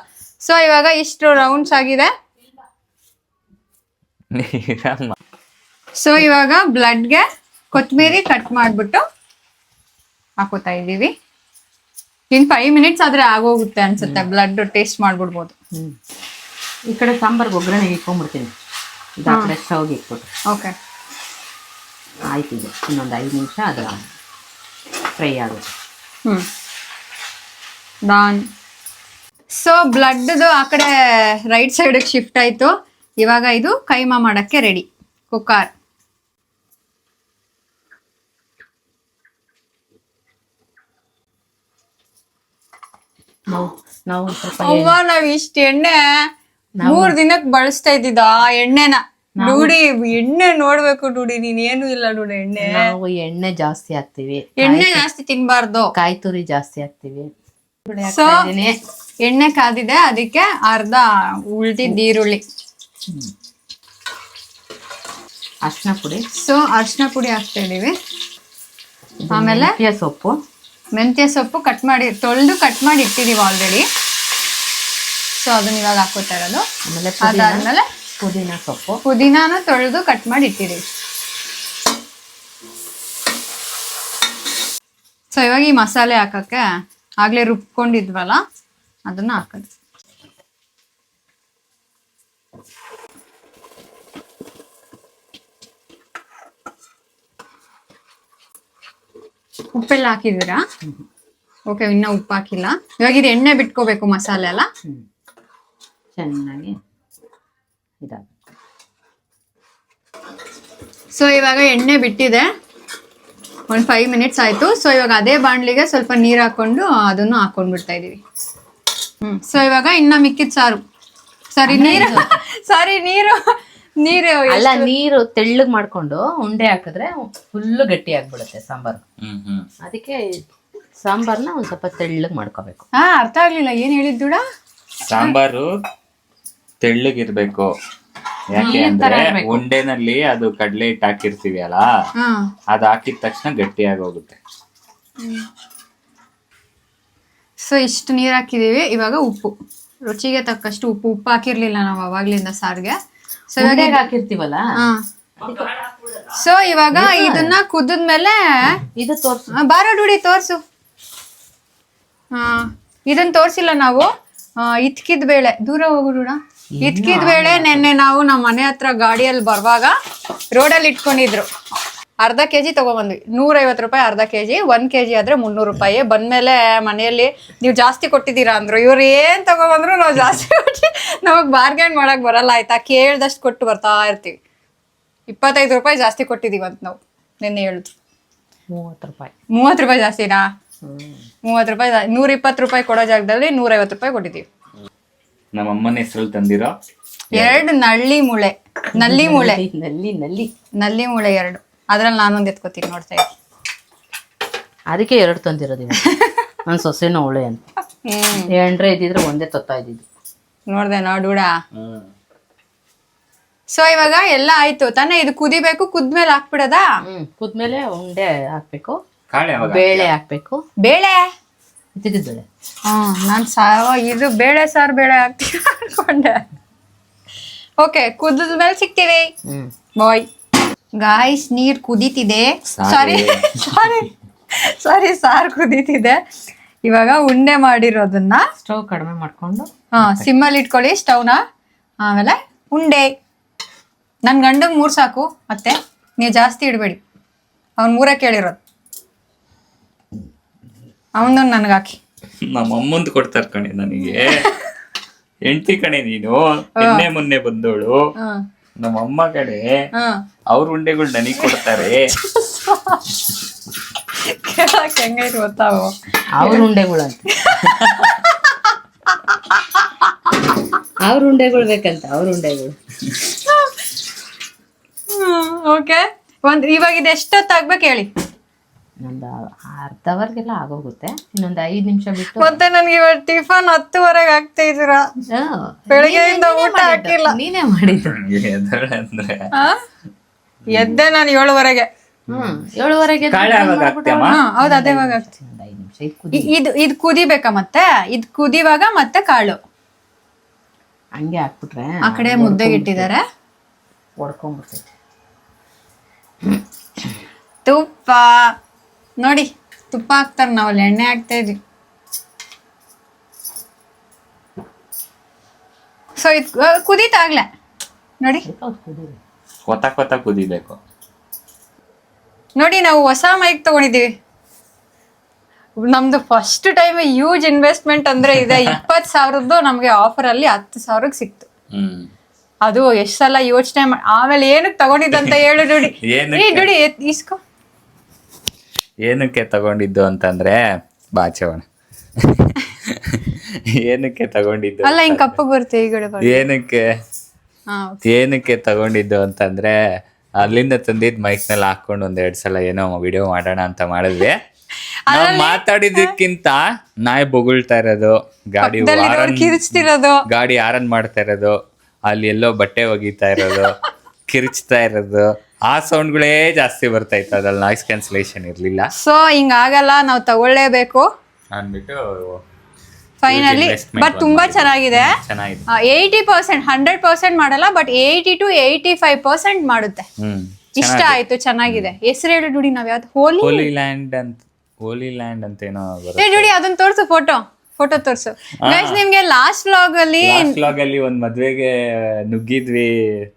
Speaker 2: ಸೊ ಇವಾಗ ಇಷ್ಟು ರೌಂಡ್ಸ್ ಆಗಿದೆ. ಸೊ ಇವಾಗ ಬ್ಲಡ್ಗೆ ಕೊತ್ತಂಬರಿ ಕಟ್ ಮಾಡ್ಬಿಟ್ಟು ಹಾಕೋತಾ ಇದೀವಿ. ಇನ್ 5 ಮಿನಿಟ್ಸ್ ಆದ್ರೆ ಆಗೋಗುತ್ತೆ ಅನ್ಸುತ್ತೆ. ಬ್ಲಡ್ ಟೇಸ್ಟ್ ಮಾಡ್ಬಿಡ್ಬೋದು.
Speaker 3: ಈ ಕಡೆ ಸಾಂಬಾರ್ಗೆ ಒಗ್ಗರಣೆಗೆ ಇಟ್ಕೊಂಡ್ಬಿಡ್ತೀನಿ. ಸ್ಟವ್ಗೆ ಇಟ್ಬಿಟ್ಟು.
Speaker 2: ಓಕೆ,
Speaker 3: ಆಯ್ತು. ಇದು ಇನ್ನೊಂದು 5 ನಿಮಿಷ ಅದು ಫ್ರೈ ಆಗುತ್ತೆ.
Speaker 2: ಡಾನ್. ಸೊ ಬ್ಲಡ್ದು ಆ ಕಡೆ ರೈಟ್ ಸೈಡ್ಗೆ ಶಿಫ್ಟ್ ಆಯ್ತು. ಇವಾಗ ಇದು ಕೈಮಾ ಮಾಡಕ್ಕೆ ರೆಡಿ. ಕುಕ್ಕರ್. ನಾವ್ ಇಷ್ಟ ಎಣ್ಣೆ 3 ದಿನಕ್ಕೆ ಬಳಸ್ತಾ ಇದ್ದಿದ್ದ ಎಣ್ಣೆನ. ಡೂಡಿ ಎಣ್ಣೆ ನೋಡ್ಬೇಕು ಡೂಡಿ, ನೀನ್ ಏನು ಇಲ್ಲ ಡೂಡಿ. ಎಣ್ಣೆ
Speaker 3: ನಾವು ಎಣ್ಣೆ ಜಾಸ್ತಿ ಹಾಕ್ತಿವಿ.
Speaker 2: ಎಣ್ಣೆ ಜಾಸ್ತಿ ತಿನ್ಬಾರ್ದು.
Speaker 3: ಕಾಯಿ ತುರಿ ಜಾಸ್ತಿ ಹಾಕ್ತಿವಿ.
Speaker 2: ಸೊ ಎಣ್ಣೆ ಕಾದಿದೆ, ಅದಕ್ಕೆ ಅರ್ಧ ಉಳ್ದಿದ್ದ ಈರುಳ್ಳಿ,
Speaker 3: ಅರ್ಶಿನ ಪುಡಿ.
Speaker 2: ಸೊ ಅರ್ಶಿನ ಪುಡಿ ಹಾಕ್ತಾ ಇದೀವಿ. ಆಮೇಲೆ ಮೆಂತ್ಯ ಸೊಪ್ಪು ಕಟ್ ಮಾಡಿ ತೊಳೆದು ಕಟ್ ಮಾಡಿ ಇಟ್ಟಿದೀವಿ ಆಲ್ರೆಡಿ. ಸೊ ಅದನ್ನ ಇವಾಗ ಹಾಕೋತಾ ಇರೋದು. ಅದಾದ್ಮೇಲೆ ಪುದೀನಾನು ತೊಳೆದು ಕಟ್ ಮಾಡಿ ಇಟ್ಟಿದೀವಿ. ಸೊ ಇವಾಗ ಈ ಮಸಾಲೆ ಹಾಕಕ್ಕೆ ಆಗ್ಲೇ ರುಬ್ಕೊಂಡಿದ್ವಲ್ಲ ಅದನ್ನ ಹಾಕೋದು. ಉಪ್ಪೆಲ್ಲ ಹಾಕಿದೀರಾ? ಓಕೆ, ಇನ್ನ ಉಪ್ಪು ಹಾಕಿಲ್ಲ. ಇವಾಗ ಇದು ಎಣ್ಣೆ ಬಿಟ್ಕೋಬೇಕು ಮಸಾಲೆ ಎಲ್ಲ
Speaker 3: ಚೆನ್ನಾಗಿ.
Speaker 2: ಸೊ ಇವಾಗ ಎಣ್ಣೆ ಬಿಟ್ಟಿದೆ, ಒಂದು 5 ಮಿನಿಟ್ಸ್ ಆಯ್ತು. ಸೊ ಇವಾಗ ಅದೇ ಬಾಣ್ಲಿಗೆ ಸ್ವಲ್ಪ ನೀರು ಹಾಕೊಂಡು ಅದನ್ನು ಹಾಕೊಂಡ್ಬಿಡ್ತಾ ಇದೀವಿ. ಸೊ ಇವಾಗ ಇನ್ನ ಮಿಕ್ಕಿದ ಸಾರು. ನೀರು
Speaker 3: ಅಲ್ಲ, ನೀರು ತೆಳ್ಳಗ್ ಮಾಡ್ಕೊಂಡು ಉಂಡೆ ಹಾಕಿದ್ರೆ ಫುಲ್ ಗಟ್ಟಿ ಆಗ್ಬಿಡುತ್ತೆ ಸಾಂಬಾರು. ಅದಕ್ಕೆ ಸಾಂಬಾರ್ನ ಒಂದ್ ಸ್ವಲ್ಪ ತೆಳ್ಳಗೆ ಮಾಡ್ಕೋಬೇಕು.
Speaker 2: ಹಾ, ಅರ್ಥ ಆಗ್ಲಿಲ್ಲ, ಏನ್ ಹೇಳಿದ್ದುಡ?
Speaker 1: ಸಾಂಬಾರು ತೆಳ್ಳಗಿರ್ಬೇಕು. ಯಾಕೆ ಅಂದ್ರೆ ಉಂಡೆನಲ್ಲಿ ಅದು ಕಡಲೆ ಹಿಟ್ಟು ಹಾಕಿರ್ತೀವಿ ಅಲ್ಲ,
Speaker 2: ಹಾ,
Speaker 1: ಅದು ಹಾಕಿದ ತಕ್ಷಣ ಗಟ್ಟಿಯಾಗಿ ಹೋಗುತ್ತೆ.
Speaker 2: ಸೊ ಇಷ್ಟು ನೀರ್ ಹಾಕಿದೀವಿ. ಇವಾಗ ಉಪ್ಪು, ರುಚಿಗೆ ತಕ್ಕಷ್ಟು ಉಪ್ಪು. ಉಪ್ಪು ಹಾಕಿರ್ಲಿಲ್ಲ ನಾವು ಅವಾಗ್ಲಿಂದ ಸಾರ್ಗೆ. ಸೊ ಇವಾಗ
Speaker 3: ಹಾಕಿರ್ತೀವಲ್ಲ.
Speaker 2: ಸೊ ಇವಾಗ ಇದನ್ನ ಕುದಿದ್ಮೇಲೆ
Speaker 3: ಇದು ತೋರ್ಸು.
Speaker 2: ಬಾರೋ ಡುಡಿ ತೋರ್ಸು. ಇದನ್ನ ತೋರ್ಸಿಲ್ಲ ನಾವು. ಇತ್ಕಿದ ಬೇಳೆ, ದೂರ ಹೋಗುಡ. ಇತ್ಕಿದ ಬೇಳೆ ನೆನ್ನೆ ನಾವು ನಮ್ಮ ಮನೆ ಹತ್ರ ಗಾಡಿಯಲ್ಲಿ ಬರುವಾಗ ರೋಡಲ್ಲಿ ಇಟ್ಕೊಂಡಿದ್ರು. ಅರ್ಧ ಕೆಜಿ ತಗೊಬಂದ್ವಿ. 150 ರೂಪಾಯಿ ಅರ್ಧ ಕೆಜಿ. 1 ಕೆಜಿ ಆದ್ರೆ 300 ರೂಪಾಯಿ. ಬಂದ್ಮೇಲೆ ಮನೆಯಲ್ಲಿ ನೀವು ಜಾಸ್ತಿ ಕೊಟ್ಟಿದ್ದೀರಾ ಅಂದ್ರು. ಇವ್ರು ಏನ್ ತಗೊಬಂದ್ರು ನಾವು ಜಾಸ್ತಿ ಕೊಟ್ಟು ನಮಗ್ ಬಾರ್ಗೇನ್ ಮಾಡಕ್ ಬರಲ್ಲ, ಆಯ್ತಾ? ಕೇಳ್ದಷ್ಟು ಕೊಟ್ಟು ಬರ್ತಾ ಇರ್ತೀವಿ. 25 ರೂಪಾಯಿ ಜಾಸ್ತಿ ಕೊಟ್ಟಿದೀವಿ ಅಂತ ನಾವು ನಿನ್ನೆ ಹೇಳಿದ್ರು.
Speaker 3: 30 ರೂಪಾಯಿ.
Speaker 2: 30 ರೂಪಾಯಿ ಜಾಸ್ತಿನಾ? 30 ರೂಪಾಯಿ. 120 ರೂಪಾಯಿ ಕೊಡೋ ಜಾಗದಲ್ಲಿ 150 ರೂಪಾಯಿ ಕೊಟ್ಟಿದ್ದೀವಿ.
Speaker 1: ನಮ್ಮ ಅಮ್ಮನ ಹೆಸರಲ್ಲಿ ತಂದಿರೋ
Speaker 2: 2 ನಲ್ಲಿ ಮೂಳೆ.
Speaker 3: ನಲ್ಲಿ
Speaker 2: ನಲ್ಲಿ ಮೂಳೆ 2. ಅದ್ರಲ್ಲಿ ನಾನೊಂದು ಎತ್ಕೋತೀನಿ, ನೋಡ್ತಾ ಇದ್ದೀನಿ.
Speaker 3: ಅದಕ್ಕೆ 2 ತಂದಿರೋದು. ನನ್ನ ಸೊಸೆನೂ ಅವಳೆ ಅಂತ. 2 ಇದ್ದಿದ್ರೆ ಒಂದೇ ತೊತ್ತಾ ಇದ್ದಿದ್ದು.
Speaker 2: ನೋಡ್ದೆ ನೋಡೂಡ. ಸೊ ಇವಾಗ ಎಲ್ಲ ಆಯ್ತು ತಾನೇ? ಇದು ಕುದಿಬೇಕು. ಕುದ್ಮೇಲೆ ಹಾಕ್ಬಿಡದಾ?
Speaker 3: ಕುದ್ಮೇಲೆ ಉಂಡೆ ಹಾಕ್ಬೇಕು,
Speaker 1: ಕಾಳೆ
Speaker 3: ಬೇಳೆ ಹಾಕ್ಬೇಕು.
Speaker 2: ಬೇಳೆ
Speaker 3: ಇದ್ದಿದ್ದು ಬೇಳೆ.
Speaker 2: ನಾನು ಇದು ಬೇಳೆ ಸಾರು ಬೇಳೆ ಹಾಕ್ತೀವಿ ಅನ್ಕೊಂಡೆ. ಓಕೆ, ಕುದಿದ್ಮೇಲೆ ಸಿಗ್ತೀವಿ. Bye guys. ನೀರ್ ಕುದೀತಿದೆ. ಸಾರಿ ಸಾರು ಕುದೀತಿದೆ. ಇವಾಗ ಉಂಡೆ ಮಾಡಿರೋದನ್ನ
Speaker 3: ಸ್ಟವ್ ಕಡಿಮೆ ಮಾಡ್ಕೊಂಡು
Speaker 2: ಸಿಮ್ಮಲ್ಲಿ ಇಟ್ಕೊಳ್ಳಿ ಸ್ಟವ್ನ. ಆಮೇಲೆ ಉಂಡೆ ನನ್ ಗಂಡಂಗ್ 3 ಸಾಕು, ಮತ್ತೆ ನೀವು ಜಾಸ್ತಿ ಇಡಬೇಡಿ. ಅವ್ನ್ 3 ಕೇಳಿರೋದು. ಅವನೊಂದು ನನ್ಗಾಕಿ.
Speaker 1: ನಮ್ಮ ಅಮ್ಮಂದು ಕೊಡ್ತಾರ ಕಣೆ ನನಗೆ. ಹೆಂಡತಿ ಕಣೆ ನೀನು. ಎಣ್ಣೆ ಮೊನ್ನೆ ಬಂದೋಳು ನಮ್ಮ ಅಮ್ಮ ಕಡೆ. ಅವ್ರ ಉಂಡೆಗಳು ನನಗ್ ಕೊಡ್ತಾರೆ.
Speaker 2: ಕೇಳಕ್ ಹೆಂಗೈತೆ ಗೊತ್ತಾವು
Speaker 3: ಅವ್ರ ಉಂಡೆಗಳು ಅಂತ. ಅವ್ರ ಉಂಡೆಗಳು ಬೇಕಂತ, ಅವ್ರ ಉಂಡೆಗಳು.
Speaker 2: ಓಕೆ, ಇವಾಗ ಇದು ಎಷ್ಟೊತ್ತು ಆಗ್ಬೇಕು ಹೇಳಿ?
Speaker 3: ಒಂದು ಅರ್ಧ ಅವರ್ಗೆಲ್ಲ ಆಗೋಗುತ್ತೆ. ಇನ್ನೊಂದು 5 ನಿಮಿಷ ಬಿಟ್ಟು.
Speaker 2: ಮತ್ತೆ ನನ್ಗೆ ಇವಾಗ ಟಿಫನ್ 10:30 ಆಗ್ತಾ ಇದೀರಾ? ಬೆಳಗ್ಗೆಯಿಂದ ಊಟ ಹಾಕಿಲ್ಲ.
Speaker 3: ನೀನೇ ಮಾಡಿದ್ದು.
Speaker 1: ಅಂದ್ರೆ
Speaker 2: ಎದ್ದೆ ನಾನು 7:30.
Speaker 3: 7:30.
Speaker 2: ಹೌದು, ಅದೇ ಇವಾಗ ಆಗ್ತಿ.
Speaker 3: 5 ನಿಮಿಷ
Speaker 2: ಇದು ಕುದಿಬೇಕಾ? ಮತ್ತೆ ಇದು ಕುದಿವಾಗ ಮತ್ತೆ ಕಾಳು
Speaker 3: ಹಂಗೆ ಹಾಕ್ಬಿಟ್ರೆ
Speaker 2: ಆ ಕಡೆ ಮುದ್ದೆಗೆ ಇಟ್ಟಿದ್ದಾರೆ.
Speaker 3: ಹೊಡ್ಕೊಂಡ್ಬಿಡ್ತೈತೆ.
Speaker 2: ತುಪ್ಪ ನೋಡಿ, ತುಪ್ಪ ಹಾಕ್ತಾರೆ, ನಾವಲ್ಲಿ ಎಣ್ಣೆ ಹಾಕ್ತಾ ಇದ್ವಿ. ಸೊ ಇದು ಕುದೀತಾಗ್ಲೆ ನೋಡಿ.
Speaker 1: ಕೊತ್ತ ಕುದಿಬೇಕು
Speaker 2: ನೋಡಿ. ನಾವು ಹೊಸ ಮೈಕ್ ತಗೊಂಡಿದೀವಿ. ನಮ್ದು ಫಸ್ಟ್ ಟೈಮ್ ಹ್ಯೂಜ್ ಇನ್ವೆಸ್ಟ್ಮೆಂಟ್ ಅಂದ್ರೆ ಇದೆ. 20,000 ನಮ್ಗೆ ಆಫರ್ ಅಲ್ಲಿ 10,000 ಸಿಕ್ತು. ಅದು ಎಷ್ಟ್ ಸಲ ಯೋಚನೆ ಆಮೇಲೆ ಏನಕ್ಕೆ ತಗೊಂಡಿದ್ದಂತ ಹೇಳು ಡುಡಿ. ಡುಡಿ ಇಸ್ಕೋ.
Speaker 1: ಏನಕ್ಕೆ ತಗೊಂಡಿದ್ದು ಅಂತಂದ್ರೆ ಬಾಚವಣ. ಏನಕ್ಕೆ ತಗೊಂಡಿದ್ದು
Speaker 2: ಅಲ್ಲ, ಹಿಂಗ್ ಕಪ್ಪು ಬರುತ್ತೆ ಈ ಕಡೆ.
Speaker 1: ಏನಕ್ಕೆ ತಗೊಂಡಿದ್ದು ಅಂತಂದ್ರೆ ಅಲ್ಲಿಂದ ತಂದಿದ್ ಮೈಕ್ ನಲ್ಲಿ ಹಾಕೊಂಡು 1-2 ಸಲ ಏನೋ ವಿಡಿಯೋ ಮಾಡೋಣ ಅಂತ ಮಾಡಿದ್ವಿ. ನಾವ್ ಮಾತಾಡಿದಕ್ಕಿಂತ ನಾಯಿ ಬೊಗಳ್ತಾ ಇರೋದು, ಗಾಡಿ ಆರನ್ ಮಾಡ್ತಾ ಇರೋದು, ಅಲ್ಲಿ ಎಲ್ಲೋ ಬಟ್ಟೆ ಒಗಿತಾ ಇರೋದು, ಕಿರ್ಚ್ತಾ ಇರೋದು, ಆ ಸೌಂಡ್ಗಳೇ ಜಾಸ್ತಿ ಬರ್ತಾ ಇತ್ತು. ಅದ್ರಲ್ಲಿ ನಾಯ್ಸ್ ಕ್ಯಾನ್ಸಲೇಷನ್ ಇರ್ಲಿಲ್ಲ.
Speaker 2: ಸೊ ಹಿಂಗಾಗಲ್ಲ, ನಾವು ತಗೊಳ್ಳೇಬೇಕು
Speaker 1: ಅಂದ್ಬಿಟ್ಟು
Speaker 2: ಫೈನಲಿ. ಬಟ್ ತುಂಬಾ ಚೆನ್ನಾಗಿದೆ. 80%, 100% ಮಾಡಲ್ಲ, ಬಟ್ 80 to 85% ಮಾಡುತ್ತೆ. ಇಷ್ಟ ಆಯ್ತು, ಚೆನ್ನಾಗಿದೆ. ಹೆಸರು ಹೇಳು ಡುಡಿ. ನಾವ್ ಯಾವ್ದು? ಹೋಲಿ ಲ್ಯಾಂಡ್ ಅಂತ ಏನೋ ಡುಡಿ. ಅದನ್ನ ತೋರ್ಸು, ಫೋಟೋ ತೋರ್ಸು ಗೈಸ್. ನಿಮ್ಗೆ ಲಾಸ್ಟ್ ವ್ಲಾಗ್ ಅಲ್ಲಿ
Speaker 1: ಒಂದ್ ಮದ್ವೆಗೆ ನುಗ್ಗಿದ್ವಿ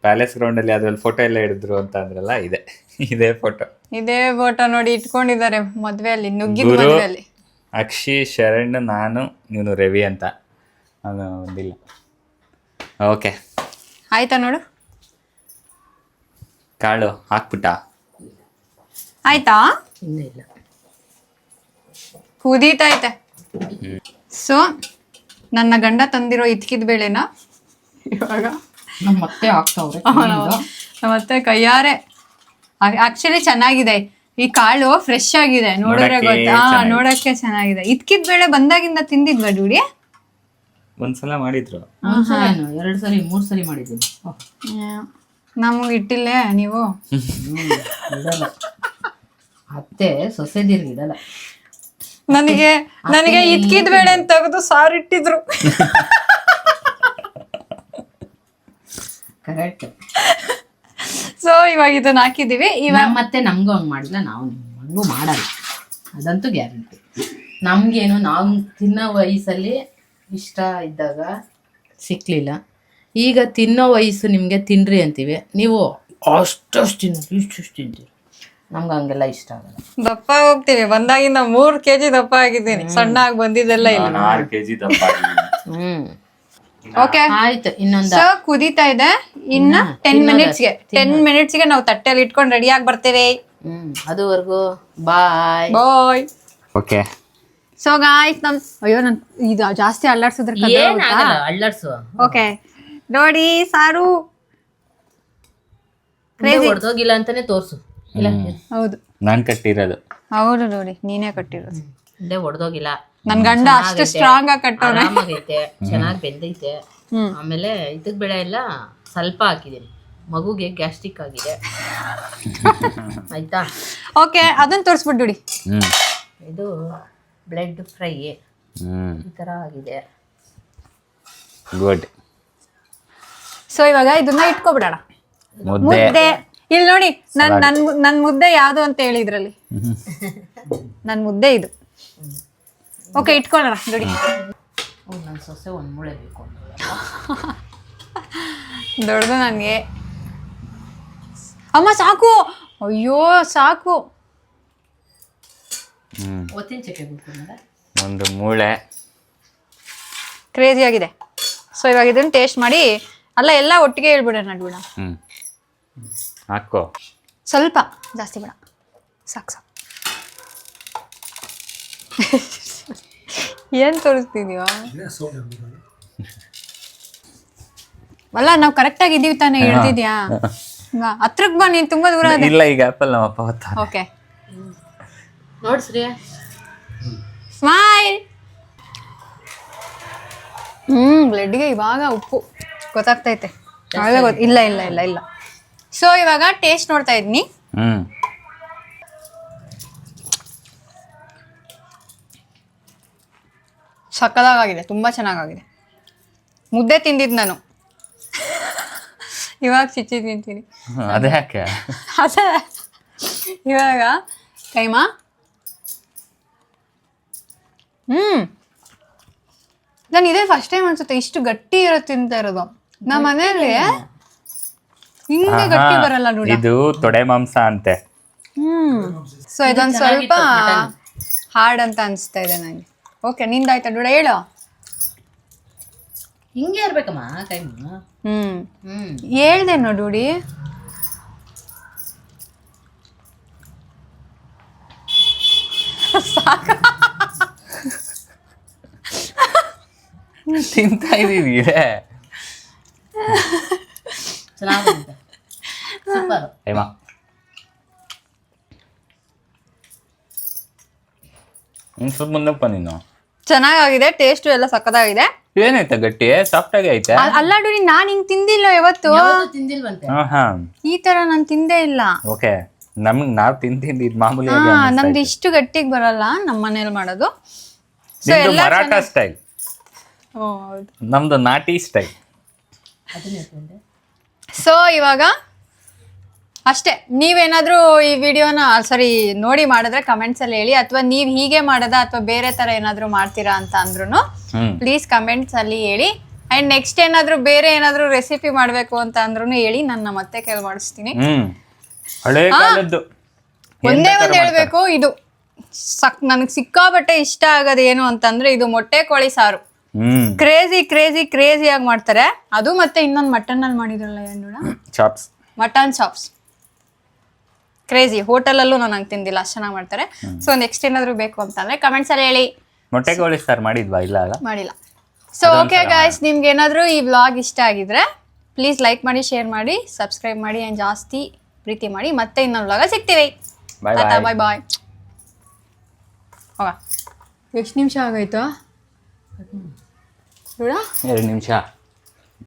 Speaker 1: ಪ್ಯಾಲೇಸ್ ಗ್ರೌಂಡ್ ಅಲ್ಲಿ. ಅದ್ರಲ್ಲಿ ಫೋಟೋ ಎಲ್ಲ ಹಿಡಿದ್ರು ಅಂತ ಅಂದ್ರಲ್ಲ, ಇದೇ ಫೋಟೋ ನೋಡಿ ಇಟ್ಕೊಂಡಿದ್ದಾರೆ ಮದ್ವೆಯಲ್ಲಿ, ನುಗ್ಗಿದ ಮದ್ವೆಯಲ್ಲಿ. ಅಕ್ಷಿ, ಶರಣ್, ನಾನು, ನೀನು ರವಿ ಅಂತ. ಅದು ಒಂದಿಲ್ಲ. ಓಕೆ,
Speaker 2: ಆಯ್ತಾ ನೋಡು.
Speaker 1: ಕಾಳು ಹಾಕ್ಬಿಟ್ಟ
Speaker 2: ಆಯ್ತಾ?
Speaker 3: ಇನ್ನೂ ಇಲ್ಲ,
Speaker 2: ಕುದೀತೈತೆ. ಸೊ ನನ್ನ ಗಂಡ ತಂದಿರೋ ಇತ್ಕಿದ ಬೇಳೆನ ಇವಾಗ
Speaker 3: ಮತ್ತೆ ಹಾಕ್ತಾವ್ರೆ.
Speaker 2: ಮತ್ತೆ ಕೈಯಾರೆ. ಆಕ್ಚುಲಿ ಚೆನ್ನಾಗಿದೆ. ಈ ಕಾಳು ಫ್ರೆಶ್ ಆಗಿದೆ, ನೋಡಿದ್ರೆ ಗೊತ್ತಾ? ನೋಡಕ್ಕೆ ಚೆನ್ನಾಗಿದೆ. ಇದ್ಕಿದ್ ಬೇಳೆ ಬಂದಾಗಿಂದ ತಿಂದಿದ್ವಾ ಡ್ಯೂಡಿ?
Speaker 1: ಒಂದ್ಸಲ ಮಾಡಿದ್ರು,
Speaker 3: 2 ಸರಿ 3 ಸರಿ ಮಾಡಿದ್ದೀನಿ.
Speaker 2: ನಮಗೆ ಇಟ್ಟಿಲ್ಲ ನೀವು.
Speaker 3: ಇಡಲ್ಲ ಅತ್ತೆ, ಸೊಸೆದಿರ್ಗೆ ಇಡಲ್ಲ.
Speaker 2: ನನಗೆ ಇದ್ಕಿದ್ ಬೇಳೆ ಅಂತ ತೆಗೆದು ಸಾರು ಇಟ್ಟಿದ್ರು.
Speaker 3: ಕರೆಕ್ಟ್.
Speaker 2: ಸೊ ಇವಾಗ ಇದನ್ನ ಹಾಕಿದೀವಿ. ಇವಾಗ
Speaker 3: ಮತ್ತೆ ನಮಗೂ ಹಂಗೆ ಮಾಡಿಲ್ಲ, ನಾವು ಹಂಗೂ ಮಾಡಲ್ಲ, ಅದಂತೂ ಗ್ಯಾರಂಟಿ. ನಮಗೇನು ನಾವು ತಿನ್ನೋ ವಯಸ್ಸಲ್ಲಿ ಇಷ್ಟ ಇದ್ದಾಗ ಸಿಕ್ಕಲಿಲ್ಲ. ಈಗ ತಿನ್ನೋ ವಯಸ್ಸು ನಿಮಗೆ ತಿನ್ರಿ ಅಂತೀವಿ, ನೀವು ಅಷ್ಟು ತಿನ್ನೋದು ಇಷ್ಟು ತಿಂತೀರಿ. ನಮ್ಗೆ ಹಂಗೆಲ್ಲ ಇಷ್ಟ ಆಗಲ್ಲ.
Speaker 2: ದಪ್ಪ ಹೋಗ್ತೀನಿ, ಬಂದಾಗಿಂದ 3 kg ದಪ್ಪ ಆಗಿದ್ದೀನಿ. ಸಣ್ಣ ಆಗಿ ಬಂದಿದ್ದೆಲ್ಲ ಇಲ್ಲ.
Speaker 1: 6 kg ದಪ್ಪ ಆಗಿದ್ದೀನಿ.
Speaker 2: ಓಕೆ
Speaker 3: ಆಯ್ತು. ಇನ್ನೊಂದು
Speaker 2: ಸೊ ಕುದೀತಾ ಇದೆ. ಇನ್ನ 10 ಮಿನಿಟ್ಸ್ಗೆ ನಾವು ತಟ್ಟೆಯಲ್ಲಿ ಇಟ್ಕೊಂಡು ರೆಡಿ ಆಗಿ ಬರ್ತೇವೆ.
Speaker 3: ಅದುವರೆಗೂ ಬಾಯ್
Speaker 2: ಬಾಯ್.
Speaker 1: ಓಕೆ,
Speaker 2: ಸೊ ಗಾಯ್ಸ್ ಅಯ್ಯೋ ನನ್ ಇದು ಜಾಸ್ತಿ ಅಲ್ಲಾಡ್ಸಿದ್ರೆ
Speaker 3: ಏನಾಗಲ್ಲ, ಅಳ್ಳಾಡ್ಸು.
Speaker 2: ಓಕೆ ನೋಡಿ ಸಾರು
Speaker 3: ಹೊಡೆದೋಗಿಲ್ಲ ಅಂತಾನೆ ತೋರ್ಸು. ಇಲ್ಲ
Speaker 2: ಹೌದು
Speaker 1: ನಾನ್ ಕಟ್ಟಿರೋದು.
Speaker 2: ಹೌದು ನೋಡಿ, ನೀನೇ ಕಟ್ಟಿರೋದು.
Speaker 3: ಇಲ್ಲೇ ಹೊಡೆದೋಗಿಲ್ಲ.
Speaker 2: ನನ್ ಗಂಡ ಅಷ್ಟು ಸ್ಟ್ರಾಂಗ್ ಆಗಿ ಕಟ್ಟೋನೆ.
Speaker 3: ಆರಾಮಾಗೈತೆ, ಚೆನ್ನಾಗಿ ಬೆಂದೈತೆ. ಆಮೇಲೆ ಇದಕ್ ಬೆಳೆ ಎಲ್ಲ ಸ್ವಲ್ಪ ಹಾಕಿದ್ದೀನಿ, ಮಗುಗೆ ಗ್ಯಾಸ್ಟ್ರಿಕ್ ಆಗಿದೆ. ಆಯ್ತಾ?
Speaker 2: ಓಕೆ, ಅದನ್ನ ತೋರಿಸ್ಬಿಟ್ಟು ನೋಡಿ.
Speaker 3: ಇದು ಬ್ಲೆಡ್ ಫ್ರೈ ಈ ತರ ಆಗಿದೆ.
Speaker 1: ಗುಡ್.
Speaker 2: ಸೊ ಇವಾಗ ಇದನ್ನ ಇಟ್ಕೊಬಿಡೋಣ.
Speaker 1: ಮುದ್ದೆ
Speaker 2: ಮುದ್ದೆ ಇಲ್ಲಿ ನೋಡಿ. ನನ್ ಮುದ್ದೆ ಯಾವ್ದು ಅಂತ ಹೇಳಿದ್ರಲ್ಲಿ, ನನ್ ಮುದ್ದೆ ಇದು. ಓಕೆ, ಇಟ್ಕೊಳ್ಳೋಣ ನೋಡಿ.
Speaker 3: ನನ್ನ ಸೊಸೆ ಒಂದು ಮೂಳೆ ಬೇಕು
Speaker 2: ದೊಡ್ಡದು ನನಗೆ. ಅಮ್ಮ ಸಾಕು, ಅಯ್ಯೋ ಸಾಕು.
Speaker 3: ಒತ್ತಿನ ಚಕ್ಕೆ ಬಿಟ್ಕೊಂಡ
Speaker 1: ಒಂದು ಮೂಳೆ
Speaker 2: ಕ್ರೇಜಿ ಆಗಿದೆ. ಸೊ ಇವಾಗ ಇದನ್ನ ಟೇಸ್ಟ್ ಮಾಡಿ, ಅಲ್ಲ ಎಲ್ಲ ಒಟ್ಟಿಗೆ ಹೇಳ್ಬಿಡೋಣ ಬಿಡ.
Speaker 1: ಹಾಕೋ,
Speaker 2: ಸ್ವಲ್ಪ ಜಾಸ್ತಿ ಬೇಡ, ಸಾಕು ಸಾಕು. ಏನ್ ತೋರಿಸ್ತಿದೀವ? ಅಲ್ಲ ನಾವು ಕರೆಕ್ಟ್ ಆಗಿ ಇದೀವಿ ತಾನೇ, ಹೇಳ್ತಿದ್ಯಾ? ಹತ್ರಕ್ ಬಾ, ನೀನ್ ತುಂಬಾ ದೂರ ಅದೇ.
Speaker 1: ಇಲ್ಲ, ಈಗ ಆಪಲ್ ನಮ್ಮ ಅಪ್ಪ ಗೊತ್ತಾ.
Speaker 2: ಓಕೆ,
Speaker 3: ನೋಡ್ಸ್ರಿ.
Speaker 2: ಸ್ಮೈಲ್. ಬ್ಲಡ್ಗೆ ಇವಾಗ ಉಪ್ಪು ಗೊತ್ತಾಗ್ತೈತೆ. ಇಲ್ಲ ಇಲ್ಲ ಇಲ್ಲ ಇಲ್ಲ. ಸೊ ಇವಾಗ ಟೇಸ್ಟ್ ನೋಡ್ತಾ ಇದ್ನಿ. ಸಕ್ಕದಾಗಿದೆ, ತುಂಬಾ ಚೆನ್ನಾಗಾಗಿದೆ. ಮುದ್ದೆ ತಿಂದಿದ್ ನಾನು, ಇವಾಗ ಚಿಚ್ಚಿ ತಿಂತೀನಿ.
Speaker 1: ಅದೇ ಯಾಕೆ?
Speaker 2: ಅದೇ ಇವಾಗ ಕೈಮಾ. ನಾನು ಇದೇ ಫಸ್ಟ್ ಟೈಮ್ ಅನ್ಸುತ್ತೆ ಇಷ್ಟು ಗಟ್ಟಿ ಇರೋ ತಿಂತಾ ಇರೋದು. ನಮ್ಮ ಮನೆಯಲ್ಲಿ ಹಿಂಗೆ ಗಟ್ಟಿ ಬರಲ್ಲ ನೋಡಿ.
Speaker 1: ಇದು ತೊಡೆ ಮಾಂಸ ಅಂತೆ.
Speaker 2: ಸೊ ಇದೊಂದು ಸ್ವಲ್ಪ ಹಾರ್ಡ್ ಅಂತ ಅನಿಸ್ತಾ ಇದೆ ನನಗೆ. ಓಕೆ, ನಿಂದಾಯ್ತಾ ಡೂಡ? ಹೇಳು.
Speaker 3: ಹಿಂಗೆ ಇರ್ಬೇಕಮ್ಮ ಕೈಮ.
Speaker 2: ಹೇಳ್ದೆ ನೋಡೂಡಿ.
Speaker 1: ತಿಂತಾ ಇದೀವಿ.
Speaker 3: ಚೆನ್ನಾಗಿದೆ, ಸೂಪರ್.
Speaker 1: ಸ್ವಲ್ಪ ಮುಂದಪ್ಪ ನೀನು.
Speaker 2: ಚೆನ್ನಾಗಿದೆ, ಟೇಸ್ಟ್ ಎಲ್ಲ ಸಕ್ಕದಾಗಿದೆ.
Speaker 1: ಏನಾಯ್ತಾ ಗಟ್ಟಿ? ಸಾಫ್ಟ್ ಆಗಿ ಐತೆ.
Speaker 2: ಅಲ್ಲ ಡೂಡಿ, ನಾನ್ ಹಿಂಗ್ ತಿಂದಿಲ್ಲ ಯಾವತ್ತು.
Speaker 3: ತಿಂದಿಲ್ವಂತೆ.
Speaker 2: ಈ ತರ ನಾನ್ ತಿಂದೇ ಇಲ್ಲ.
Speaker 1: ಓಕೆ, ನಾವ್ ತಿಂದು ಇದು ಮಾಮೂಲಿ.
Speaker 2: ನಮ್ದು ಇಷ್ಟು ಗಟ್ಟಿಗೆ ಬರಲ್ಲ, ನಮ್ಮ ಮನೇಲಿ ಮಾಡೋದು.
Speaker 1: ಮರಾಠ ಸ್ಟೈಲ್, ನಮ್ದು ನಾಟಿ ಸ್ಟೈಲ್.
Speaker 2: ಸೊ ಇವಾಗ ಅಷ್ಟೇ. ನೀವೇನಾದ್ರೂ ಈ ವಿಡಿಯೋನ ನೋಡಿ ಮಾಡಿದ್ರೆ ಕಮೆಂಟ್ಸ್ ಅಲ್ಲಿ ಹೇಳಿ, ಅಥವಾ ನೀವ್ ಹೀಗೆ ಮಾಡದ ಅಥವಾ ಬೇರೆ ತರ ಏನಾದ್ರು ಮಾಡ್ತೀರಾ ಅಂತ ಅಂದ್ರೂ ಪ್ಲೀಸ್ ಕಮೆಂಟ್ಸ್ ಅಲ್ಲಿ ಹೇಳಿ. ಅಂಡ್ ನೆಕ್ಸ್ಟ್ ಏನಾದ್ರು ಬೇರೆ ಏನಾದ್ರು ರೆಸಿಪಿ ಮಾಡ್ಬೇಕು ಅಂತ ಅಂದ್ರೂ ಹೇಳಿ, ನನ್ನ ಮತ್ತೆ ಕೇಳಿ ಮಾಡಿಸ್ತೀನಿ. ಒಂದೇ ಒಂದ್ ಹೇಳ್ಬೇಕು, ಇದು ನನಗೆ ಸಿಕ್ಕಾಬಟ್ಟೆ ಇಷ್ಟ ಆಗೋದು ಏನು ಅಂತಂದ್ರೆ ಇದು ಮೊಟ್ಟೆ ಕೋಳಿ ಸಾರು. ಕ್ರೇಜಿ ಕ್ರೇಜಿ ಕ್ರೇಜಿ ಆಗಿ ಮಾಡ್ತಾರೆ. ಅದು ಮತ್ತೆ ಇನ್ನೊಂದು ಮಟನ್ ಅಲ್ಲಿ ಮಾಡಿದ್ರಲ್ಲ,
Speaker 1: ಚಾಪ್ಸ್,
Speaker 2: ಮಟನ್ ಚಾಪ್ಸ್. ಕ್ರೇಜಿ. ಹೋಟೆಲಲ್ಲೂ ನಾನು ಹಂಗೆ ತಿಂದಿಲ್ಲ, ಅಷ್ಟು ಚೆನ್ನಾಗಿ ಮಾಡ್ತಾರೆ. ಸೊ ನೆಕ್ಸ್ಟ್ ಏನಾದ್ರು ಬೇಕು ಅಂತಂದ್ರೆ ಕಮೆಂಟ್ಸ್ ಅಲ್ಲಿ ಹೇಳಿ.
Speaker 1: ಮೊಟ್ಟೆ ಕೋಳಿ ಸಾರು ಮಾಡಿದ್ವಾ? ಇಲ್ಲ
Speaker 2: ಮಾಡಿಲ್ಲ. ಸೊ ಓಕೆ ಗಾಯ್ಸ್, ನಿಮ್ಗೆ ಏನಾದ್ರು ಈ ವ್ಲಾಗ್ ಇಷ್ಟ ಆಗಿದ್ರೆ ಪ್ಲೀಸ್ ಲೈಕ್ ಮಾಡಿ, ಶೇರ್ ಮಾಡಿ, ಸಬ್ಸ್ಕ್ರೈಬ್ ಮಾಡಿ, ಆ್ಯಂಡ್ ಜಾಸ್ತಿ ಪ್ರೀತಿ ಮಾಡಿ. ಮತ್ತೆ ಇನ್ನೊಂದು ವ್ಲಾಗ ಸಿಗ್ತೀವಿ.
Speaker 1: ಬಾಯ್
Speaker 2: ಟಾಟಾ
Speaker 1: ಬಾಯ್
Speaker 2: ಬಾಯ್ ಬಾಯ್. ಹೋಗ. ಎಷ್ಟು ನಿಮಿಷ ಆಗಾಯ್ತು ನೋಡ?
Speaker 1: 2 ನಿಮಿಷ.